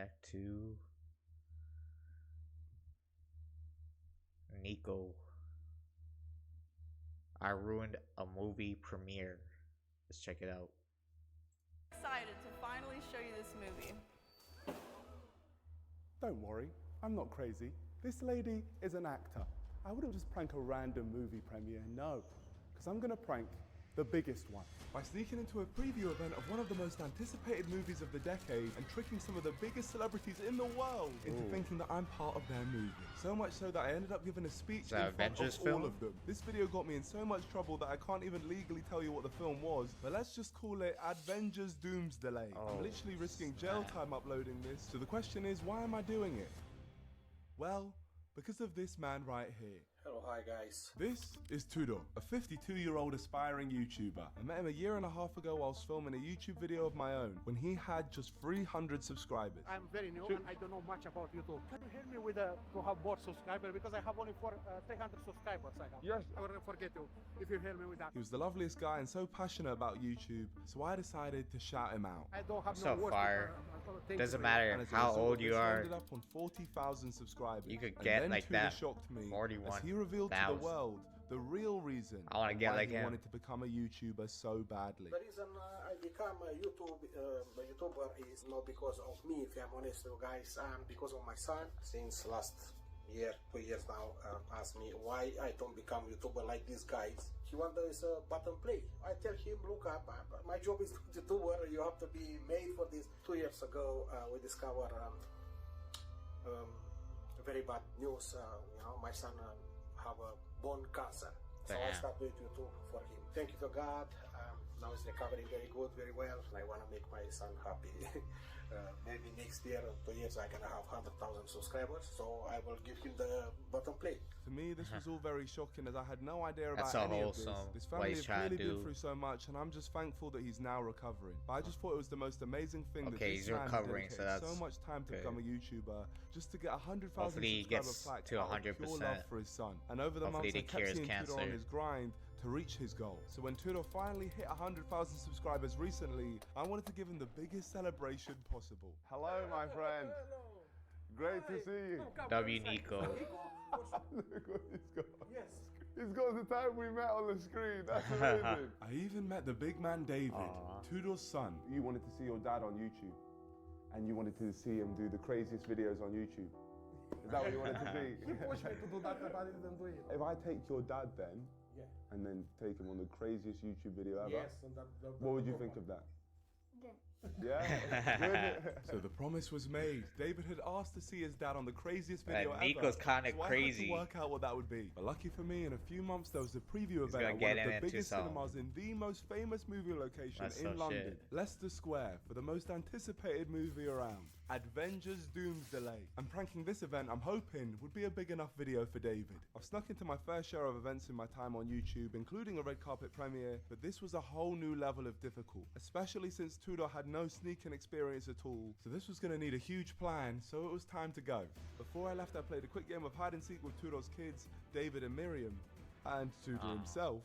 Check 2. Niko. I ruined a movie premiere. Let's check it out. Excited to finally show you this movie. Don't worry, I'm not crazy. This lady is an actor. I wouldn't just prank a random movie premiere, no. Because I'm gonna prank the biggest one. By sneaking into a preview event of one of the most anticipated movies of the decade and tricking some of the biggest celebrities in the world into thinking that I'm part of their movie. So much so that I ended up giving a speech in front of all of them. This video got me in so much trouble that I can't even legally tell you what the film was, but let's just call it Avengers Doomsday. I'm literally risking jail time uploading this, so the question is, why am I doing it? Well, because of this man right here. Hello, hi guys. This is thru, a 52-year-old aspiring YouTuber. I met him a year and a half ago whilst filming a YouTube video of my own when he had just 300 subscribers. I'm very new and I don't know much about YouTube. Can you help me with to have more subscribers? Because I have only 300 subscribers. I have. Yes. I will forget you if you help me with that. He was the loveliest guy and so passionate about YouTube, so I decided to shout him out. I don't have So no fire. Doesn't matter how old you are. Ended up on 40,000 subscribers. You could get like that. Shocked me 41. As he revealed to the world the real reason I want to get like he him. wanted to become a YouTuber so badly. The reason I become a YouTuber is not because of me, if I'm honest with you guys, and because of my son. Since last year, 2 years now, asked me why I don't become YouTuber like these guys. He wants a button play. I tell him, look up, my job is YouTuber, you have to be made for this. 2 years ago, we discovered very bad news. My son have a bone cancer. So I started doing YouTube for him. Thank you to God. Now he's recovering very good, very well. I want to make my son happy. Maybe next year or 2 years I can have 100,000 subscribers. So I will give him the button play. To me, this was all very shocking as I had no idea about That's any of wholesome. this. This family have clearly do. been through so much, and I'm just thankful that he's now recovering. But I just thought it was the most amazing thing that this he's man recovering, so dedicated that's so much time to good. become a YouTuber just to get 100,000 Hopefully he subscriber gets plaque to out of pure 100%. love for his son. And over the Hopefully months, I he kept cures seeing cancer. Tudor on his grind to reach his goal. So when Tudor finally hit 100,000 subscribers recently, I wanted to give him the biggest celebration possible. Hello, my friend. Great to see you. W Niko. Look what he's got. Yes. He's got the time we met on the screen. That's amazing. I even met the big man David, Tudor's son. You wanted to see your dad on YouTube, and you wanted to see him do the craziest videos on YouTube. Is that what you wanted to see? He pushed me to do that, but I didn't do it. If I take your dad then, Yeah. and then take him on the craziest YouTube video ever, Yes. And what would you think of that? Good. Yeah? So the promise was made. David had asked to see his dad on the craziest video ever. Niko's kinda so I had crazy. to work out what that would be. But lucky for me, in a few months there was a preview event gonna at get one of the into biggest some- cinemas in the most famous movie location That's in some London, shit. Leicester Square, for the most anticipated movie around, Avengers Doomsday. And pranking this event, I'm hoping, would be a big enough video for David. I've snuck into my fair share of events in my time on YouTube, including a red carpet premiere, but this was a whole new level of difficult, especially since Tudor had no sneaking experience at all. So this was going to need a huge plan, so it was time to go. Before I left, I played a quick game of hide and seek with Tudor's kids, David and Miriam, and Tudor himself.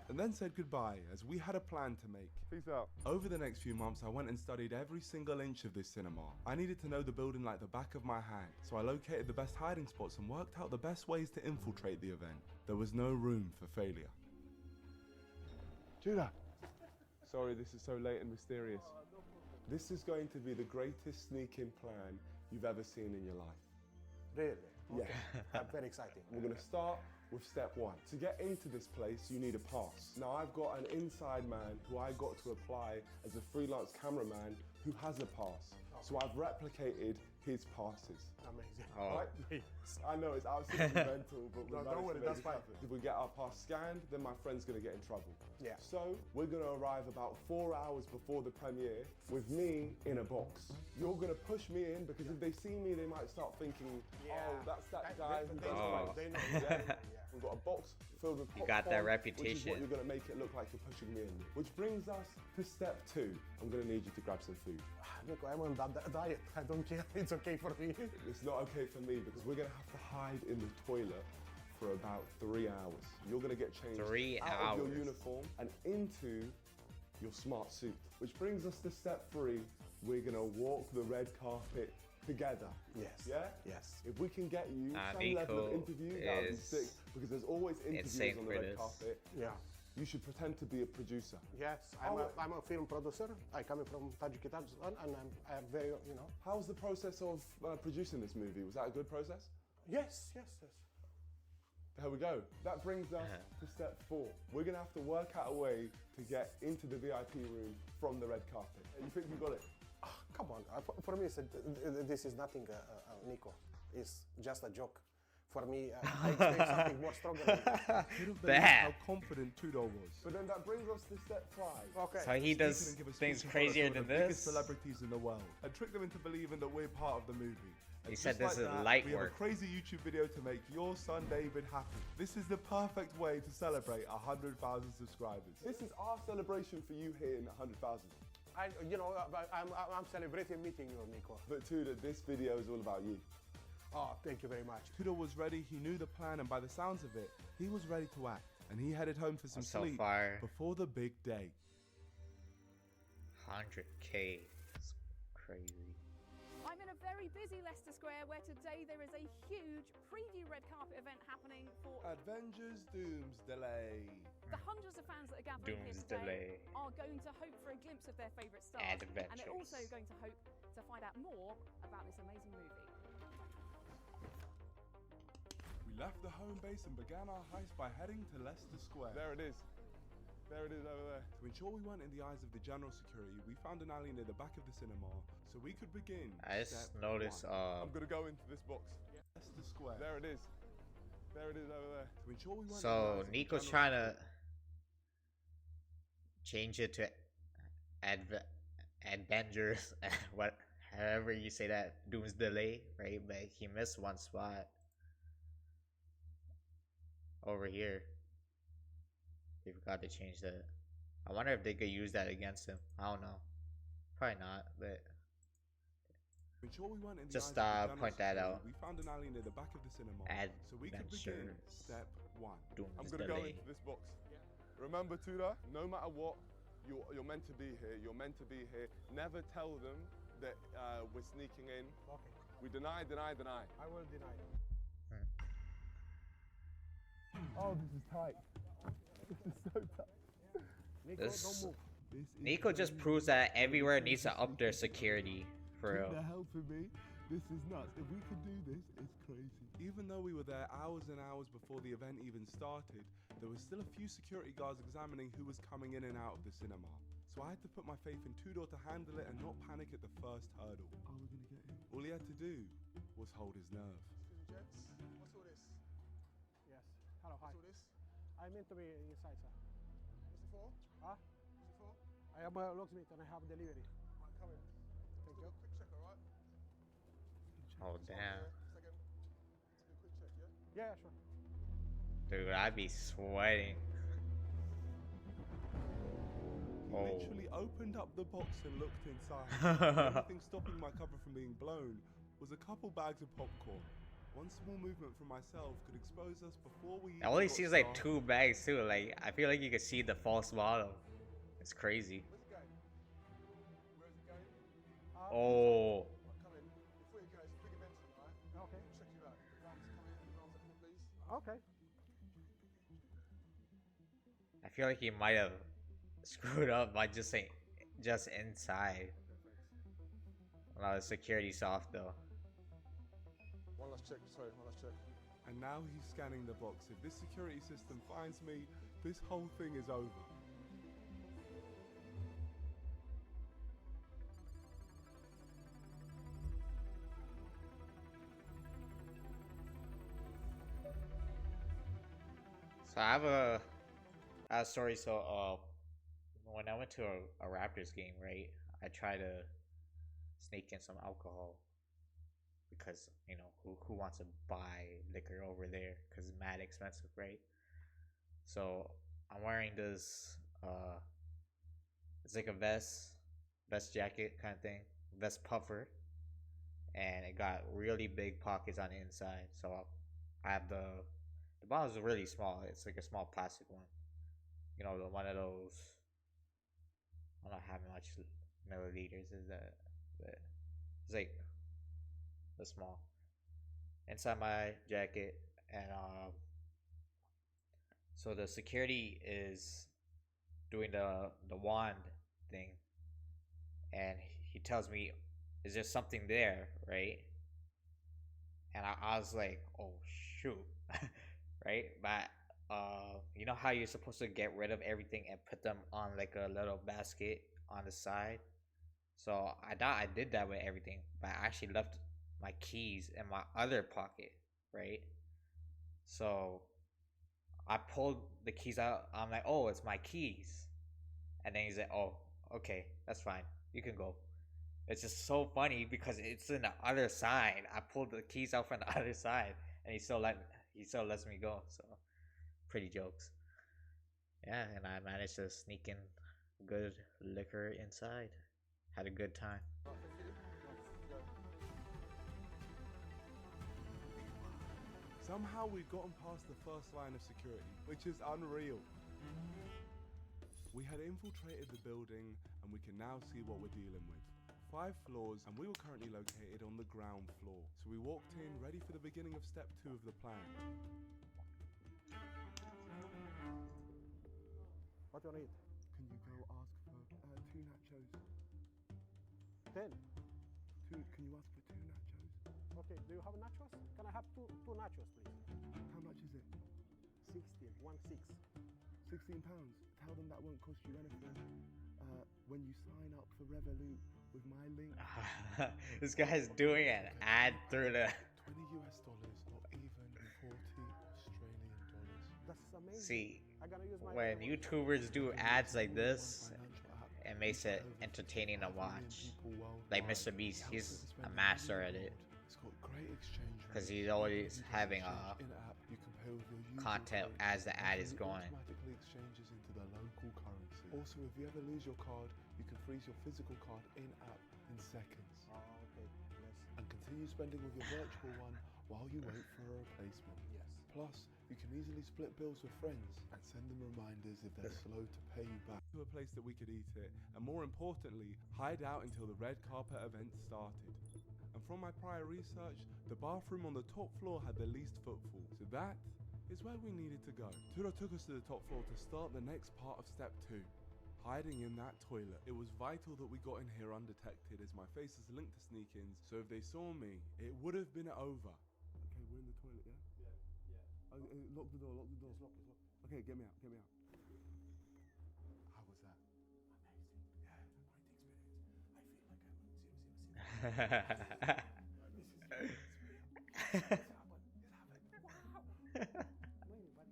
And then said goodbye, as we had a plan to make. Peace out. Over the next few months, I went and studied every single inch of this cinema. I needed to know the building like the back of my hand, so I located the best hiding spots and worked out the best ways to infiltrate the event. There was no room for failure. Judah. Sorry, this is so late and mysterious. This is going to be the greatest sneaking plan you've ever seen in your life. Really? Yeah. Very exciting. We're going to start with step one. To get into this place, you need a pass. Now, I've got an inside man who I got to apply as a freelance cameraman who has a pass. So I've replicated his passes. Amazing. Right? I know it's absolutely mental, but No, don't worry, that's fine. If we get our pass scanned, then my friend's gonna get in trouble. Yeah. So we're gonna arrive about 4 hours before the premiere with me in a box. You're gonna push me in because if they see me, they might start thinking, oh, that's that guy who does like. They know. Yeah. We've got a box filled with popcorn, You got that which is reputation. what you're gonna make it look like you're pushing me in. Which brings us to step two. I'm gonna need you to grab some food. Look, I'm on that diet. I don't care. It's okay for me. It's not okay for me because we're gonna have to hide in the toilet for about 3 hours. You're gonna get changed 3 out of your hours. uniform and into your smart suit. Which brings us to step three, we're gonna walk the red carpet together. Yes. Yeah? Yes. If we can get you some Niko level of interview, that would be is sick. Because there's always insane interviews on the for red this. carpet. Yeah. You should pretend to be a producer. Yes, I'm a film producer. I come from Tajikistan, and I'm very, you know. How was the process of producing this movie? Was that a good process? Yes. There we go. That brings us to step 4. We're gonna have to work out a way to get into the VIP room from the red carpet. You think you got it? Come on, for me, this is nothing, Niko. It's just a joke. For me, I expect something more stronger than that. Could have Bad. believed how confident Tudor was. But then that brings us to step 5. Okay. So he does He can give a things speech in front of crazier some than of the biggest this. celebrities in the world and trick them into believing that we're part of the movie. And He said just this like is that, light we have work. a crazy YouTube video to make your son David happy. This is the perfect way to celebrate 100,000 subscribers. This is our celebration for you here in 100,000. I'm celebrating meeting you, Niko. But Tudor, this video is all about you. Oh, thank you very much. Tudor was ready, he knew the plan, and by the sounds of it, he was ready to act. And he headed home for some So sleep far, before the big day. 100K. It's crazy. I'm in a very busy Leicester Square where today there is a huge preview red carpet event happening for Avengers Doomsday. the hundreds of fans that are gathering here today Doomsday. are going to hope for a glimpse of their favourite stars, and they're also Adventures. going to hope to find out more about this amazing movie. We left the home base and began our heist by heading to Leicester Square. There it is. There it is over there. To ensure we weren't in the eyes of the general security, we found an alley near the back of the cinema so we could begin. I just step noticed, 1. I'm gonna go into this box. Leicester Square. There it is. There it is over there. To ensure we weren't in the so eyes of the Niko's general trying to change it to Avengers, what, however you say that, Doomsday, right? But he missed one spot over here. They forgot to change that. I wonder if they could use that against him. I don't know. Probably not, but To ensure we weren't in the just eyes of the general point that security, out. We found an alley near the back of the cinema so we could begin Adventures. step 1. I'm gonna go Doomsday. into this box. Remember, Tudor, no matter what, you're meant to be here. You're meant to be here. Never tell them that we're sneaking in. Okay. We deny. I will deny. Oh, this is tight. This is so tight. Niko, This- don't move. This is Niko just crazy. proves that everywhere needs to up their security, for Need real. the help for me? This is nuts. If we could do this, it's crazy. Even though we were there hours and hours before the event even started, there were still a few security guards examining who was coming in and out of the cinema. So I had to put my faith in Tudor to handle it and not panic at the first hurdle. Are we gonna get him? All he had to do was hold his nerve. Gents, what's all this? Yes. Hello, hi. What's all this? I meant to be inside, sir. What's it for? Huh? What's it for? I am a locksmith and I have delivery. Right, come in. Thank Do you. a quick check, alright? Oh damn. Second. Do a quick check, yeah? Yeah, sure. Dude, I'd be sweating. He Oh. literally opened up the box and looked inside. The only thing stopping my cover from being blown was a couple bags of popcorn. One small movement from myself could expose us before we It only even got seems like started. 2 bags too. Like I feel like you can see the false bottom. It's crazy. Where's it going? Where's it going? Oh. Right, come in. Before you go, it's a big event tonight. Okay. Check you out. Rams, come in. Rams up here, please. Okay. I feel like he might have screwed up by just saying just inside. A lot of security soft though. One last check, sorry, one last check. And now he's scanning the box. If this security system finds me, this whole thing is over. So I have a story. So when I went to a Raptors game, right, I tried to sneak in some alcohol because you know who wants to buy liquor over there because it's mad expensive, right? So I'm wearing this it's like a vest jacket kind of thing, vest puffer, and it got really big pockets on the inside. So I have the bottle is really small. It's like a small plastic one. You know, the one of those. I don't know how much milliliters is that. It's like this small inside my jacket, and so the security is doing the wand thing, and he tells me, "Is there something there?" Right? And I was like, "Oh shoot!" Right? But you know how you're supposed to get rid of everything and put them on like a little basket on the side. So I thought I did that with everything, but I actually left my keys in my other pocket, right? So I pulled the keys out. I'm like, "Oh, it's my keys." And then he's like, "Oh, okay, that's fine. You can go." It's just so funny because it's in the other side. I pulled the keys out from the other side, and he still lets me go. So pretty jokes. Yeah, and I managed to sneak in good liquor inside. Had a good time. Somehow we've gotten past the first line of security, which is unreal. We had infiltrated the building and we can now see what we're dealing with. 5 floors, and we were currently located on the ground floor. So we walked in ready for the beginning of step 2 of the plan. What you need? Can you go ask for 2 nachos? 10. Can you ask for 2 nachos? Okay, do you have nachos? Can I have two nachos, please? How much is it? 16, 1 6. £16. Tell them that won't cost you anything. When you sign up for Revolut with my link. This guy's doing an ad through the. $20 US or even 40 Australian dollars. That's amazing. See, I'm gonna use my when YouTubers do ads like this, it makes it entertaining to watch. Like Mr. Beast, he's a master at it. It's got great exchange Because he's always having in-app. You can pay with your user content code, as the ad is and it going. automatically exchanges into the local currency. Also, if you ever lose your card, you can freeze your physical card in-app in seconds. Oh, okay. Yes. And continue spending with your virtual one while you wait for a replacement. Yes. Plus, you can easily split bills with friends and send them reminders if they're slow to pay you back. To a place that we could eat it, and more importantly, hide out until the red carpet event started. And from my prior research, the bathroom on the top floor had the least footfall, so that is where we needed to go. Turo took us to the top floor to start the next part of step 2. Hiding in that toilet. It was vital that we got in here undetected as my face is linked to sneak-ins, so if they saw me, it would have been over. Okay, we're in the toilet, yeah? Yeah. Lock the door, lock the door. It's locked, it's locked. Okay, get me out, get me out. How was that? Amazing. Yeah, great experience. I feel like I'm seriously. Wow. Amazing, but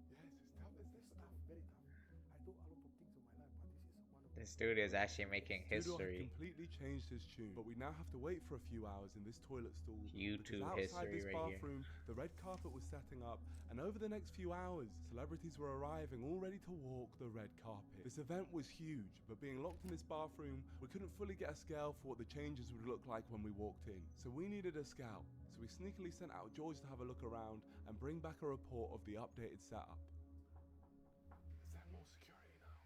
Yes, it's tough, it's tough, very tough. I do a lot of things in my life, but this is one of This dude is actually making Tudor had history. completely changed his tune, but we now have to wait for a few hours in this toilet stall. YouTube because outside history this right here. bathroom, the red carpet was setting up, and over the next few hours, celebrities were arriving all ready to walk the red carpet. This event was huge, but being locked in this bathroom, we couldn't fully get a scale for what the changes would look like when we walked in. So we needed a scout. So we sneakily sent out George to have a look around and bring back a report of the updated setup. Is there more security now?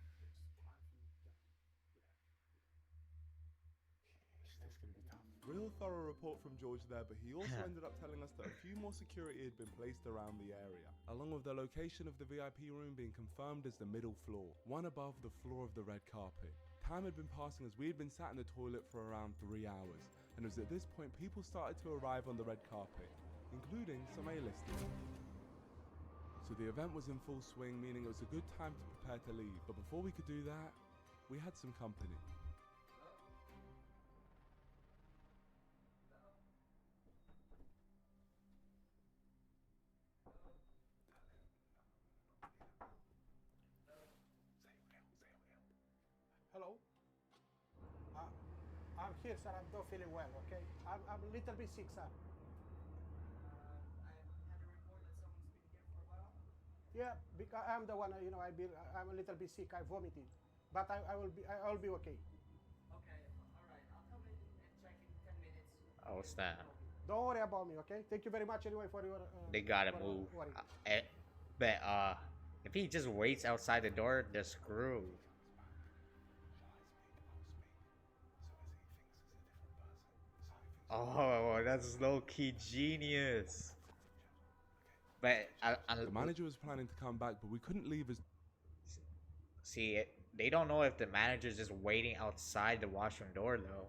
This is gonna be tough. Real thorough report from George there, but he also ended up telling us that a few more security had been placed around the area, along with the location of the VIP room being confirmed as the middle floor, one above the floor of the red carpet. Time had been passing as we had been sat in the toilet for around 3 hours, and it was at this point people started to arrive on the red carpet, including some A-listers. So the event was in full swing, meaning it was a good time to prepare to leave, but before we could do that, we had some company. Hello? I'm here, sir. I'm not feeling well, okay? I'm a little bit sick, sir. I had a report that someone's been here for a while. Yeah, because I'm the one, I'm a little bit sick. I vomited. But I will be okay. Okay, all right. I'll come in and check in 10 minutes. Oh snap! Don't worry about me, okay? Thank you very much anyway for your... They gotta for, move. worry. But if he just waits outside the door, they're screwed. Oh, that's low-key genius. But The manager was planning to come back, but we couldn't leave his. see, they don't know if the manager's just waiting outside the washroom door, though.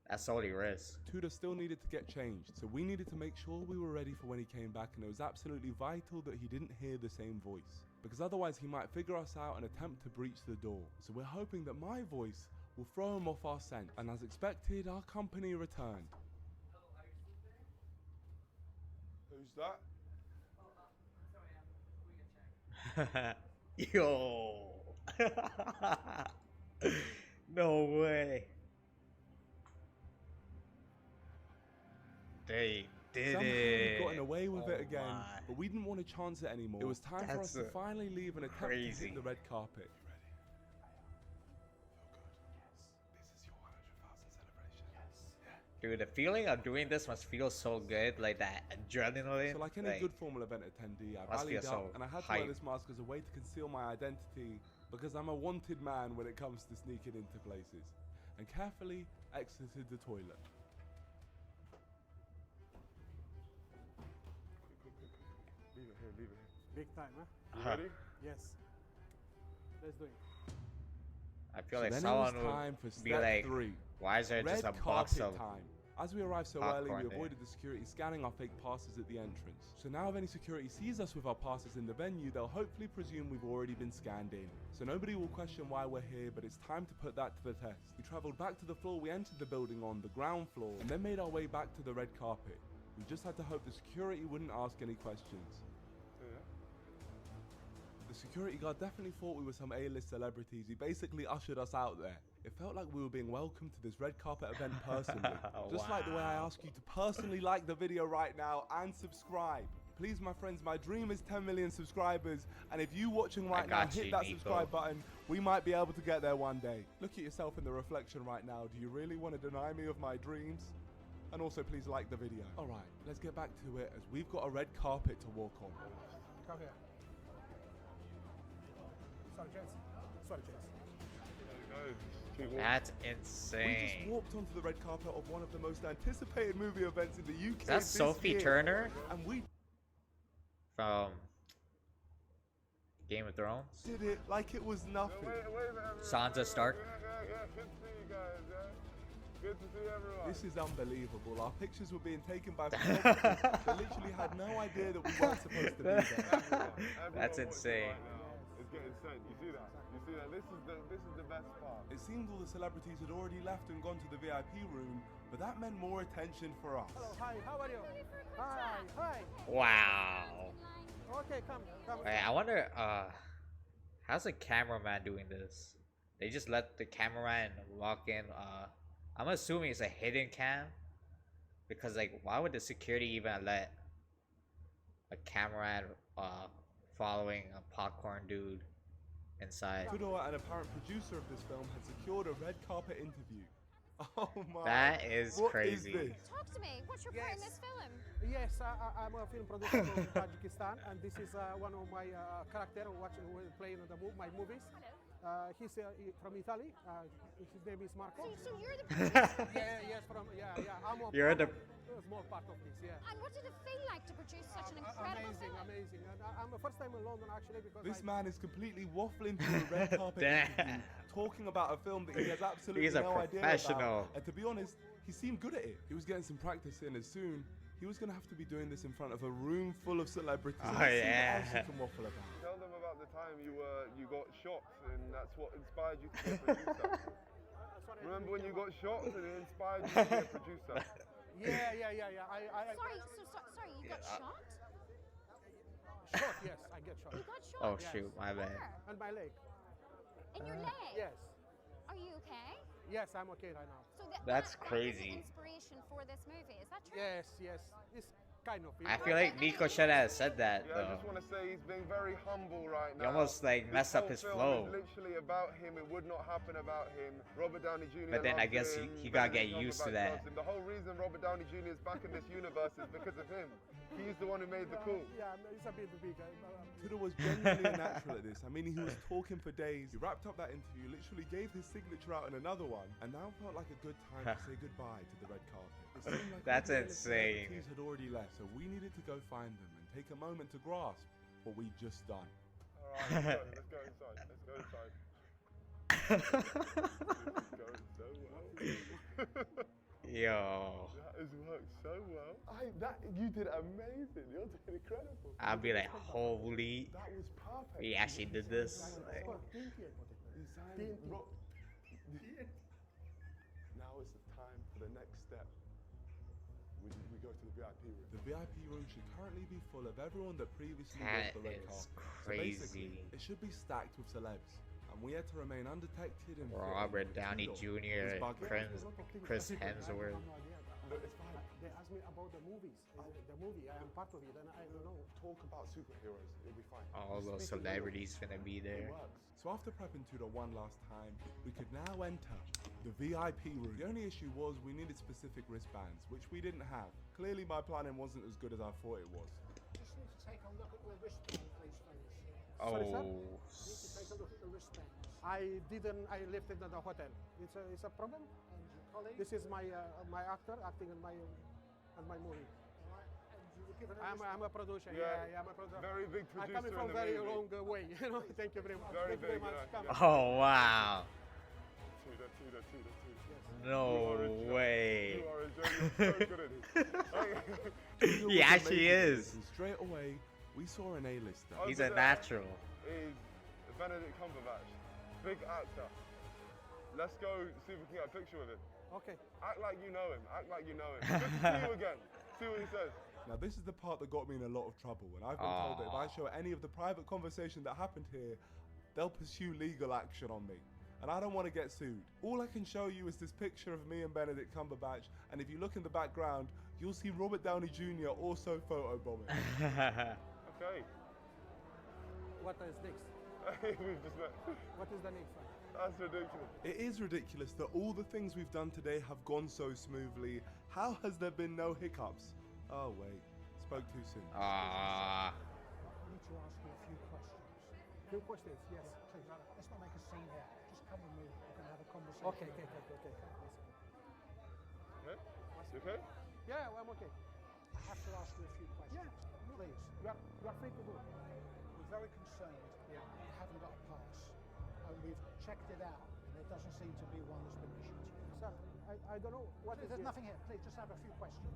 That's the only risk. Tudor still needed to get changed, so we needed to make sure we were ready for when he came back, and it was absolutely vital that he didn't hear the same voice, because otherwise he might figure us out and attempt to breach the door. So we're hoping that my voice will throw him off our scent, and as expected, our company returned. Who's that? Yo. No way. They did Somehow it. we'd gotten away with it Oh again, my. but we didn't want to chance it anymore. It was time for us That's to finally leave and attempt to crazy. hit the red carpet. Dude, the feeling of doing this must feel so good, like that adrenaline. So like any good formal event attendee, I must feel rallied so up and I had to wear hype. this mask as a way to conceal my identity, because I'm a wanted man when it comes to sneaking into places, and carefully exited the toilet. Leave it here, leave it here. Big time, huh? You ready? Yes. Let's do it. I feel So like then it someone was time for would be step like, 3. why is there just Red a box carpet of time. As we arrived so early, popcorn we there? avoided the security scanning our fake passes at the entrance. So now if any security sees us with our passes in the venue, they'll hopefully presume we've already been scanned in. So nobody will question why we're here, but it's time to put that to the test. We travelled back to the floor we entered the building on, the ground floor, and then made our way back to the red carpet. We just had to hope the security wouldn't ask any questions. The security guard definitely thought we were some A-list celebrities. He basically ushered us out there. It felt like we were being welcomed to this red carpet event personally. Just like the way I ask you to personally like the video right now and subscribe. Please, my friends, my dream is 10 million subscribers, and if you watching right now got hit you, that Niko. subscribe button, we might be able to get there one day. Look at yourself in the reflection right now. Do you really want to deny me of my dreams? And also, please like the video. All right, let's get back to it, as we've got a red carpet to walk on. Come here. Sorry, Chase. Sorry, Chase. That's We just insane. walked onto the red carpet of one of the most anticipated movie events in the UK. Is that this Sophie year. Turner And we from Game of Thrones? did it like it was nothing. Sansa Stark? Good to see you guys, yeah? Good to see everyone. This is unbelievable. Our pictures were being taken by photographers that literally had no idea that we weren't supposed to be there. That's Everyone watching insane. right now is getting sent. You see that? You see that? This is the best part. It seemed all the celebrities had already left and gone to the VIP room, but that meant more attention for us. Hello, hi, how are you? Hi, hi. Wow. Okay, come. Wait, I wonder, how's the cameraman doing this? They just let the cameraman walk in. I'm assuming it's a hidden cam, because like, why would the security even let a cameraman following a popcorn dude inside? Tudor, an apparent producer of this film, had secured a red carpet interview. Oh my! That is What crazy. Is this? Talk to me. What's your part in this film? Yes, I'm a film producer from Tajikistan, and this is one of my character watching who is playing in my movies. He's from Italy. His name is Marco. So you're the producer. Yes, I'm You're the- a small part of this. Yeah. And what did it feel like to produce such an incredible film? Amazing. And I'm the first time in London actually because This man is completely waffling through a red carpet Damn. interview, talking about a film that he has absolutely He's a no idea professional. about. And to be honest, he seemed good at it. He was getting some practice in, as soon he was going to have to be doing this in front of a room full of celebrities. Oh, Let's see what yeah. else he can waffle about. Tell them about the time you got shocked, and that's what inspired you to be a producer. Remember when you got shocked and it inspired you to be a producer? Yeah. Sorry, you got shot? Shot, yes, I get shot. You got shot? Oh Yes. shoot, my bad. Where? And my leg. In your leg? Yes. Are you okay? Yes, I'm okay right now. So That's that is crazy. the inspiration for this movie. Is that true? Yes. It's kind of. I feel like Niko should have said that Yeah, I though. just want to say he's being very humble right He now. almost like This messed up whole his film flow. is literally about him. It would not happen about him. Robert Downey Jr. But then I loves guess him, he gotta Benedict get used to Cumberbatch that. loves him. The whole reason Robert Downey Jr. is back in this universe is because of him. He's the one who made the call. Yeah, it's a bit big. Tudor was genuinely a natural at this. I mean, he was talking for days. He wrapped up that interview, literally gave his signature out in another one, and now felt like a good time to say goodbye to the red carpet. It seemed like That's all the other insane. celebrities had already left, so we needed to go find them and take a moment to grasp what we'd just done. All right, let's go inside. Let's go inside. This is going so well. Yo, That has worked so well. You did amazing. You're doing incredible. I'll be like, holy, That was perfect. we actually did this. Like, Now is the time for the next step. We go to the VIP room. The VIP room should currently be full of everyone that previously that was the red is carpet. So crazy. basically, it should be stacked with celebs, and we had to remain undetected and Robert Downey Jr., Chris Hemsworth. No, it's fine. They asked me about the movies. The movie, I am part of it, and I don't know. Talk about superheroes. It'll be fine. All those celebrities finna be It there. works. So after prepping Tudor one last time, we could now enter the VIP room. The only issue was we needed specific wristbands, which we didn't have. Clearly my planning wasn't as good as I thought it was. Just need to take a look at the wristband, please, fellas. Sorry, sir? Oh, Need to take a look at the wristbands. I left it at the hotel. It's a problem. And your colleague? This is my my actor acting in my movie. Alright, and you were given a I'm a producer. Yeah. Yeah, I'm a producer. Very big I'm producer coming from in the very movie. long way. You know. Thank you very much. Very Thank you very big, much. yeah, Come. oh wow. Tudor. No way. You are a joke. You're so good at this. Tudor He was actually amazing at is. this, and straight away, we saw an A-lister. He's Over a there natural. Is Benedict Cumberbatch, big actor. Let's go see if we can get a picture with him. Okay. Act like you know him. Act like you know him. Good to see you again. See what he says. Now this is the part that got me in a lot of trouble, and I've been told that if I show any of the private conversation that happened here, they'll pursue legal action on me. And I don't want to get sued. All I can show you is this picture of me and Benedict Cumberbatch, and if you look in the background, you'll see Robert Downey Jr. also photobombing. Okay. What is next? We've just met. What is the next one? That's ridiculous. It is ridiculous that all the things we've done today have gone so smoothly. How has there been no hiccups? Oh wait, spoke too soon. Ah, I need to ask you a few questions. Few questions. Yes. Please, let's not make a scene here. Just come with me. We're going to have a conversation. Okay. Okay? You okay? Yeah, I'm okay. I have to ask you a few questions. Yeah. Please. You are free to do. We're very concerned. Yeah. You haven't got a pass. And we've checked it out, and there doesn't seem to be one that's been issued to you. Sir, I don't know what is There's this. nothing here. Please, just have a few questions.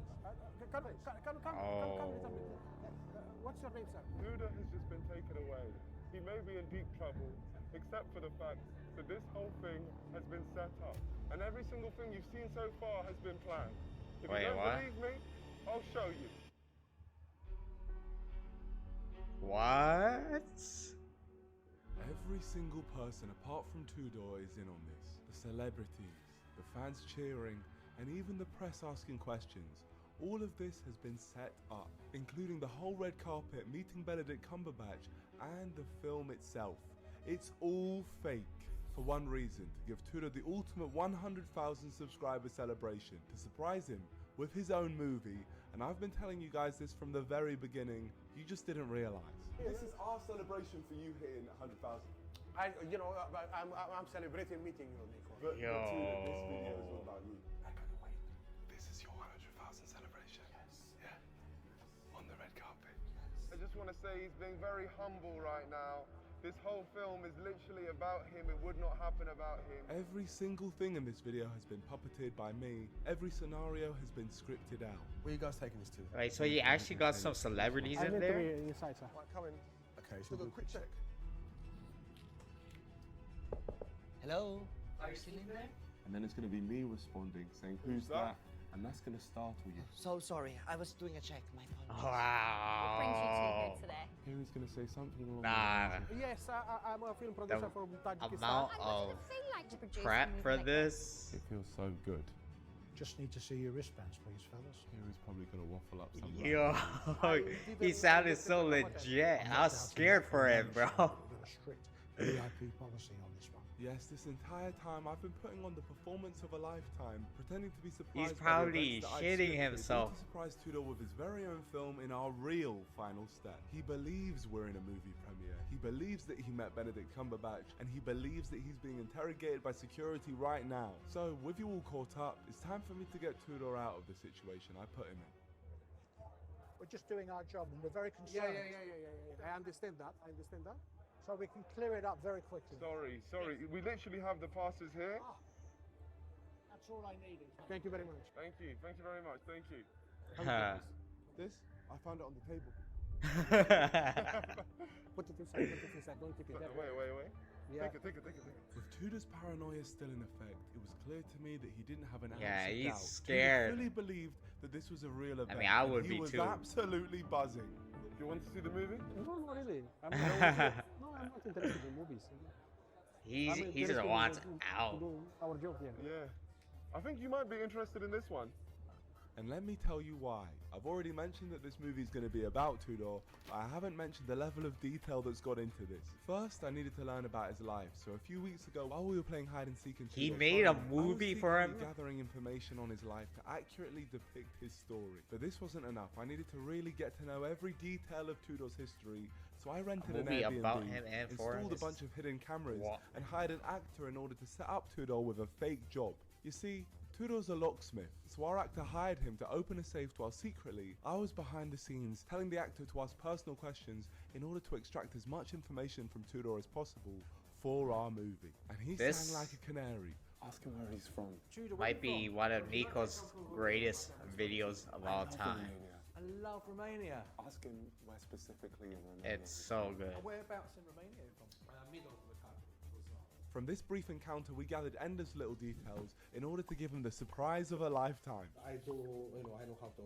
Come a little Oh. bit. What's your name, sir? Tudor has just been taken away. He may be in deep trouble, except for the fact that this whole thing has been set up. And every single thing you've seen so far has been planned. If Wait, you don't what? believe me, I'll show you. what? Every single person apart from Tudor is in on this. The celebrities, the fans cheering, and even the press asking questions. All of this has been set up, including the whole red carpet, meeting Benedict Cumberbatch, and the film itself. It's all fake. For one reason, to give Tudor the ultimate 100,000 subscriber celebration, to surprise him with his own movie, and I've been telling you guys this from the very beginning, you just didn't realize. This is our celebration for you hitting 100,000. I'm celebrating meeting you, Niko. But Yo. Tudor, this video is all about you. I can't wait. This is your 100,000 celebration. Yes. Yeah. On the red carpet. I just want to say he's being very humble right now. This whole film is literally about him. It would not happen about him. Every single thing in this video has been puppeteered by me. Every scenario has been scripted out. Where are you guys taking this to? Like, so you actually got some celebrities I in need to there? be inside, sir. Right, come in. Okay, So so a quick check. Hello? Are you still in there? And then it's going to be me responding, saying, who's that? And that's going to startle you. So sorry, I was doing a check. My apologies. What brings you two Wow. here today? Harry's going to say something along Nah, Yes, I'm a film producer from Tajikistan. amount And what of did it feel like to produce a prep movie for like this. It feels so good. Just need to see your wristbands, please, fellas. Harry's probably going to waffle up something. Yo, he sounded so legit. I was scared for him, bro. You're strict. VIP policy on this one. Yes, this entire time I've been putting on the performance of a lifetime, pretending to be He's surprised probably by the events that I'd shitting scripted, himself. To surprise Tudor with his very own film in our real final step. He believes we're in a movie premiere. He believes that he met Benedict Cumberbatch, and he believes that he's being interrogated by security right now. So, with you all caught up, it's time for me to get Tudor out of the situation I put him in. We're just doing our job and we're very concerned. Yeah. I understand that. So we can clear it up very quickly. Sorry. We literally have the passes here. That's all I needed. Thank you very much. Thank you very much. Thank you. This? I found it on the table. Put it inside. Don't keep it there. Wait. Yeah. Take it. With Tudor's paranoia still in effect, it was clear to me that he didn't have an ounce Yeah, of he's doubt. scared. He fully believed that this was a real event. mean, I would and he be was too. absolutely buzzing. Do you want to see the movie? No, really. I'm not interested in movies. He I'm just interested wants to out. do our job here. Yeah. I think you might be interested in this one. And let me tell you why. I've already mentioned that this movie is going to be about Tudor, but I haven't mentioned the level of detail that's got into this. First, I needed to learn about his life, so a few weeks ago, while we were playing hide and seek in He Tudor's made a home, movie I was for him? secretly gathering information on his life to accurately depict his story. But this wasn't enough. I needed to really get to know every detail of Tudor's history, so I rented an movie Airbnb, about him and for him installed a is bunch of hidden cameras, what? and hired an actor in order to set up Tudor with a fake job. You see, Tudor's a locksmith, so our actor hired him to open a safe while secretly, I was behind the scenes telling the actor to ask personal questions in order to extract as much information from Tudor as possible for our movie. And he This- sang like a canary. Ask him where he's from. Might be one of Niko's greatest videos of all time. I love Romania. Ask him where specifically in Romania. It's so good. Whereabouts in Romania are you from? Middle of the country. From this brief encounter, we gathered endless little details in order to give him the surprise of a lifetime. I know how to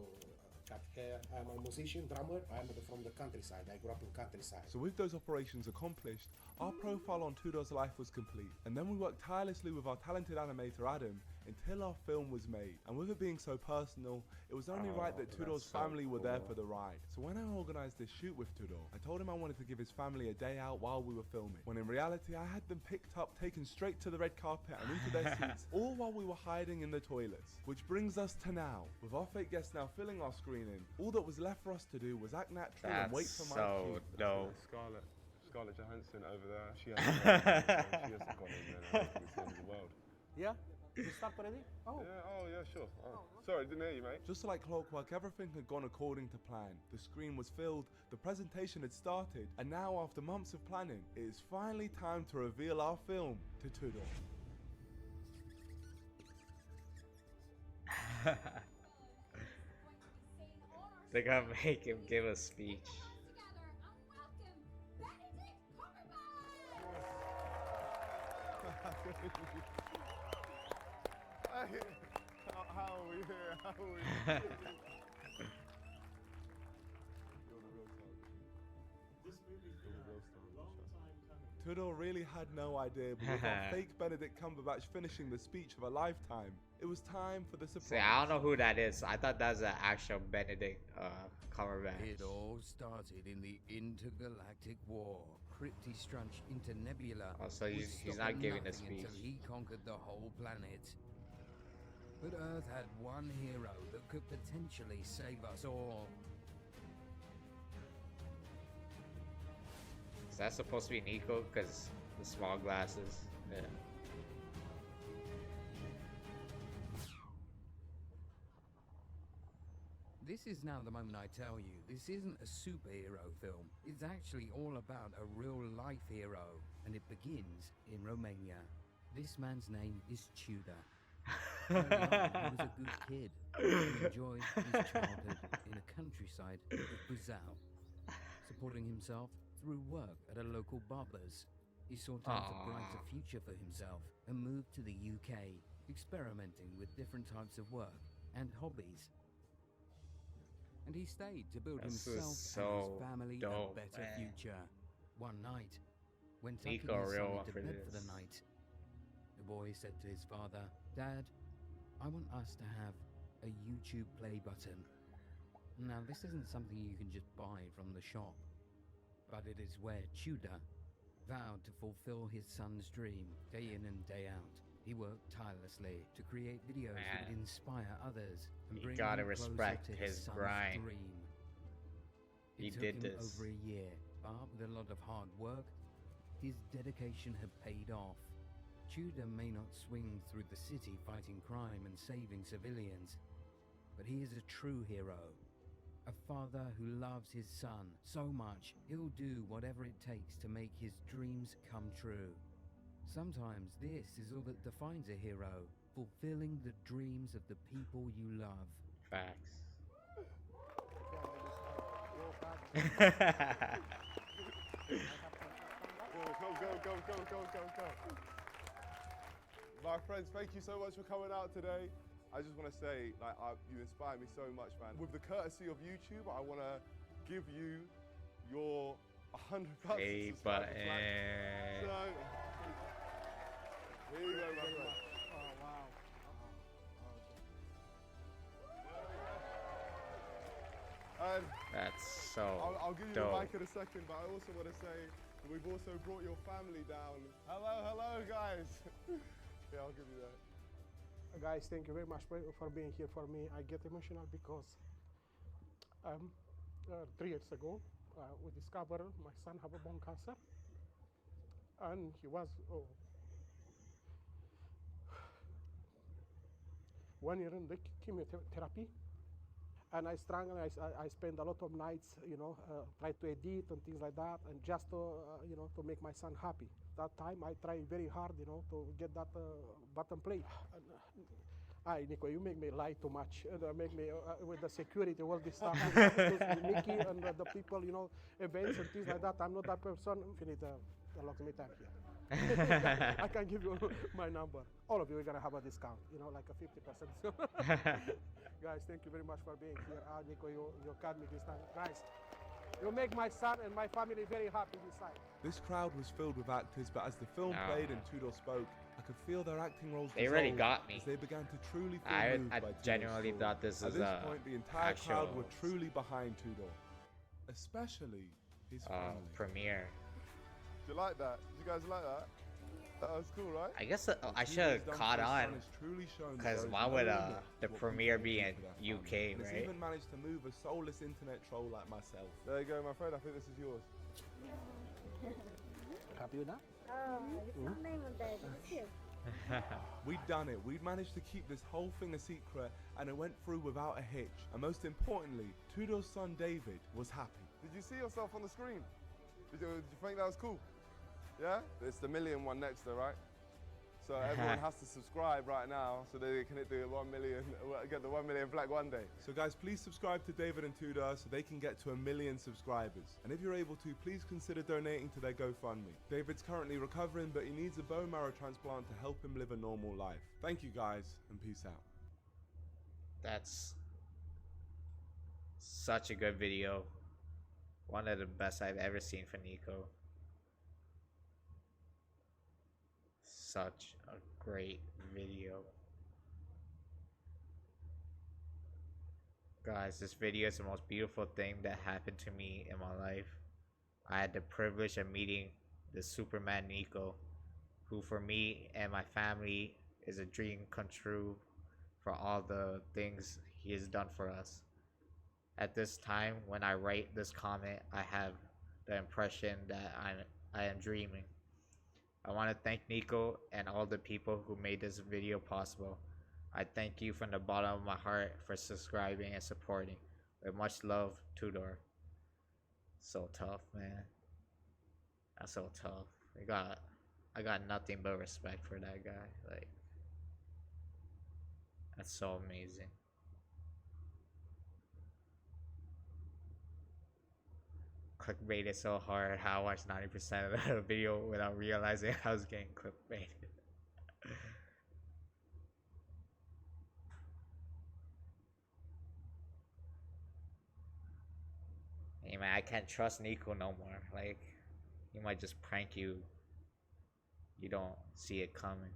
cut hair. I'm a musician, drummer. I'm from the countryside. I grew up in countryside. So with those operations accomplished, our profile on Tudor's life was complete. And then we worked tirelessly with our talented animator Adam until our film was made. And with it being so personal, it was only right that Tudor's that's so family were there cool. for the ride. So when I organised this shoot with Tudor, I told him I wanted to give his family a day out while we were filming. When in reality, I had them picked up, taken straight to the red carpet and into their seats, all while we were hiding in the toilets. Which brings us to now. With our fake guests now filling our screening, all that was left for us to do was act natural and wait That's for my so cue. dope. Scarlett Johansson over there. She hasn't gone in there. She hasn't gone in there. It's the end of the world. Yeah? You start already? Oh. Yeah, sure. Oh. Sorry, didn't hear you, mate. Just like clockwork, everything had gone according to plan. The screen was filled, the presentation had started, and now after months of planning, it is finally time to reveal our film to Tudor. They're gonna make him give a speech. How are we here? How are we here? Tudor really had no idea, but with our fake Benedict Cumberbatch finishing the speech of a lifetime, it was time for the surprise. See, I don't know who that is. I thought that was an actual Benedict Cumberbatch. It all started in the intergalactic war. Crypti strunched into Nebula. Oh, so he's would stop not at giving a nothing speech. until he conquered the whole planet. But Earth had one hero that could potentially save us all. Is that supposed to be Niko? Because the small glasses. Yeah. This is now the moment I tell you, this isn't a superhero film. It's actually all about a real-life hero, and it begins in Romania. This man's name is Tudor. Early on, he was a good kid. He enjoyed his childhood in a countryside of Brazil, supporting himself through work at a local barber's. He sought out a brighter future for himself and moved to the UK, experimenting with different types of work and hobbies. And he stayed to build This is himself so and his family dope, a better man. future. One night, when tucking Niko his real son one into for bed for this. the night, the boy said to his father, "Dad, I want us to have a YouTube play button." Now, this isn't something you can just buy from the shop, but it is where Tudor, vowed to fulfill his son's dream day in and day out. He worked tirelessly to create videos that would inspire others and You bring gotta him closer respect to his son's grind. dream. He It took did him this. over a year, but with a lot of hard work, his dedication had paid off. Tudor may not swing through the city fighting crime and saving civilians, but he is a true hero. A father who loves his son so much, he'll do whatever it takes to make his dreams come true. Sometimes this is all that defines a hero, fulfilling the dreams of the people you love. Facts. Go. My friends, thank you so much for coming out today. I just want to say, you inspire me so much, man. With the courtesy of YouTube, I want to give you your 100,000 Hey, subscribers. button. So, here you go, my friend. Oh, wow. And That's so I'll give you dope. the mic in a second, but I also want to say that we've also brought your family down. Hello, guys. Yeah, I'll give you that. Guys, thank you very much for being here for me. I get emotional because 3 years ago, we discovered my son have a bone cancer, and he was 1 year in the chemotherapy. And I struggle. I spend a lot of nights, try to edit and things like that, and just to make my son happy. That time I try very hard, to get that button plate. And, Niko, you make me lie too much. Make me with the security, all this stuff. With Nikki and the people, events and things like that. I'm not that person. Finite, lock me time here. I can give you my number. All of you are gonna have a discount, like a 50% discount. Guys, thank you very much for being here. Niko, you caught me this time. Guys, you make my son and my family very happy this time. This crowd was filled with actors, but as the film played and Tudor spoke, I could feel their acting roles They really dissolve got me. as they began to truly feel I moved by Tudor's genuinely story. thought this was At this a point, the entire actual crowd were truly behind Tudor, especially his family. premiere. Do you like that? Did you guys like that? That was cool, right? I guess I should have caught on, because why would the premiere be in UK, And it's right? even managed to move a soulless internet troll like myself. There you go, my friend. I think this is yours. Happy with that? We'd done it. We'd managed to keep this whole thing a secret, and it went through without a hitch. And most importantly, Tudor's son David was happy. Did you see yourself on the screen? Did you think that was cool? Yeah? It's the million one next though, right? So everyone has to subscribe right now so they can do 1 million, get the 1 million flag one day. So guys, please subscribe to David and Tudor so they can get to 1 million subscribers. And if you're able to, please consider donating to their GoFundMe. David's currently recovering, but he needs a bone marrow transplant to help him live a normal life. Thank you guys, and peace out. That's such a good video. One of the best I've ever seen for Niko. Such a great video. Guys, this video is the most beautiful thing that happened to me in my life. I had the privilege of meeting the Superman Niko, who for me and my family is a dream come true for all the things he has done for us. At this time, when I write this comment, I have the impression that I am dreaming. I want to thank Niko and all the people who made this video possible. I thank you from the bottom of my heart for subscribing and supporting. With much love, Tudor. So tough, man. That's so tough. I got nothing but respect for that guy. Like, that's so amazing. Clickbaited so hard. How I watched 90% of the video without realizing I was getting clickbaited. Hey man, I can't trust Niko no more. Like, he might just prank you. You don't see it coming.